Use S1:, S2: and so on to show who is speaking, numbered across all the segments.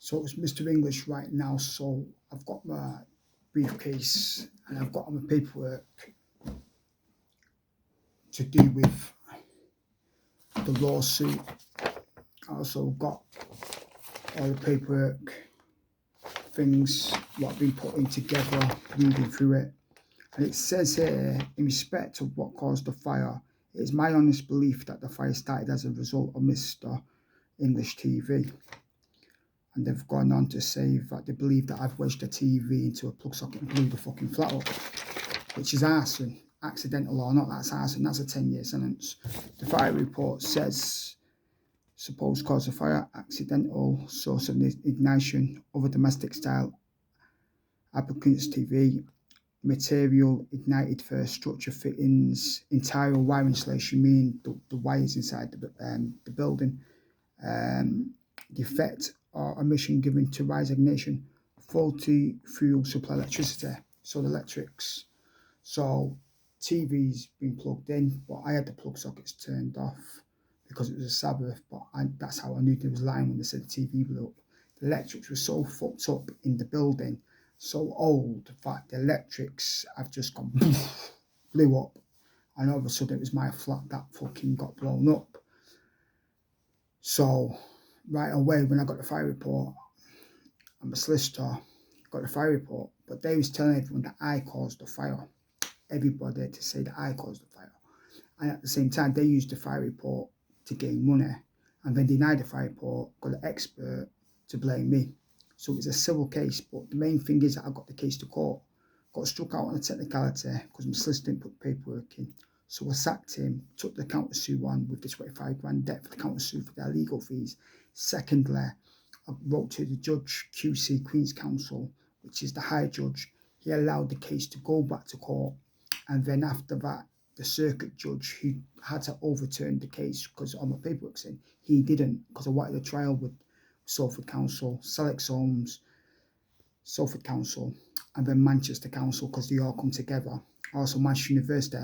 S1: So it's Mr. English right now. So I've got my briefcase and I've got my paperwork to do with the lawsuit. I also got all the paperwork, things what have been put in together, reading through it. And it says here, in respect of what caused the fire, it is my honest belief that the fire started as a result of Mr. English TV. And they've gone on to say that they believe that I've wedged the TV into a plug socket and blew the fucking flat up, which is arson. Accidental or not, that's arson. That's a 10-year sentence. The fire report says supposed cause of fire, accidental source of ignition of a domestic style applicant's TV, material ignited first, structure fittings, entire wire insulation, meaning the wires inside the building, defect or omission given to rise ignition, faulty fuel supply electricity, so the electrics. So TV's been plugged in, but I had the plug sockets turned off because it was a Sabbath, but that's how I knew there was lying when they said the TV blew up. The electrics were so fucked up in the building, so old, that the electrics have just gone blew up, and all of a sudden it was my flat that fucking got blown up. So right away when I got the fire report, I'm a solicitor, got the fire report, but they was telling everyone that I caused the fire. Everybody to say that I caused the fire. And at the same time, they used the fire report to gain money and then denied the fire report, got an expert to blame me. So it was a civil case, but the main thing is that I got the case to court. Got struck out on a technicality because my solicitor didn't put paperwork in. So I sacked him, took the counter-sue on with the 25 grand debt for the counter-sue for their legal fees. Secondly, I wrote to the judge, QC, Queen's Counsel, which is the high judge. He allowed the case to go back to court. And then after that, the circuit judge, who had to overturn the case because all my paperwork's in, he didn't, because I wanted a trial with Salford Council, Select Homes, Salford Council, and then Manchester Council, because they all come together. Also Manchester University,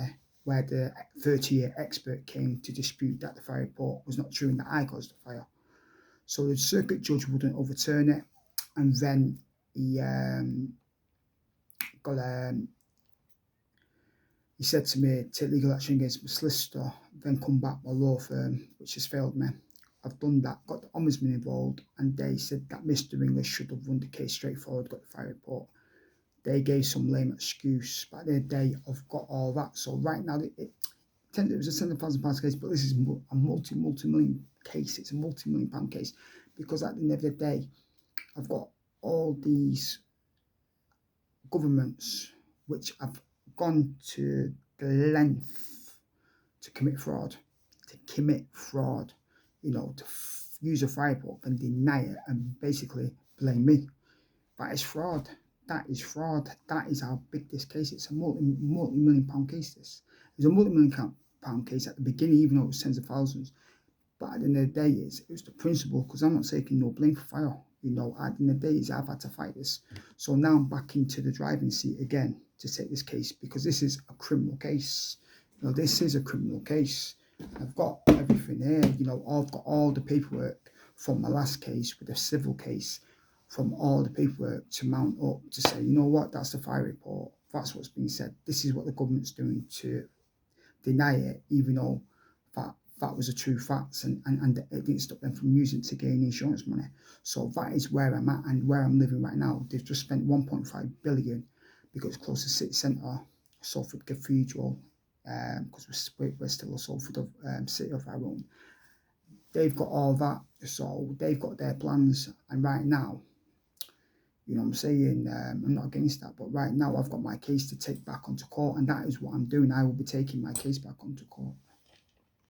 S1: where the 30-year expert came to dispute that the fire report was not true and that I caused the fire. So the circuit judge wouldn't overturn it, and then he he said to me, take legal action against my solicitor, then come back my law firm, which has failed me. I've done that, got the ombudsman involved, and they said that Mr. English should have won the case straightforward, got the fire report. They gave some lame excuse, but at the end of the day, I've got all that. So right now, it was a £7,000 case, but this is a multi-million case. It's a multi-million pound case, because at the end of the day, I've got all these governments which have gone to the length to commit fraud, to use a fire report and deny it and basically blame me. That is fraud. That is fraud. That is how big this case is. It's a multi-million pound case. This is a multi-million pound case at the beginning, even though it was tens of thousands. But at the end of the day, it was the principle, because I'm not taking no blame for fire. At the end of the day, I've had to fight this. So now I'm back into the driving seat again to take this case, because this is a criminal case. This is a criminal case. I've got everything here. I've got all the paperwork from my last case with a civil case, from all the paperwork to mount up to say, you know what, that's the fire report. That's what's being said. This is what the government's doing to deny it, even though that was a true fact, and it didn't stop them from using it to gain insurance money. So that is where I'm at and where I'm living right now. They've just spent 1.5 billion because it's close to city centre, Salford Cathedral, because we're still a Salford city of our own. They've got all that, so they've got their plans, and right now, I'm saying, I'm not against that, but right now I've got my case to take back onto court, and that is what I'm doing. I will be taking my case back onto court.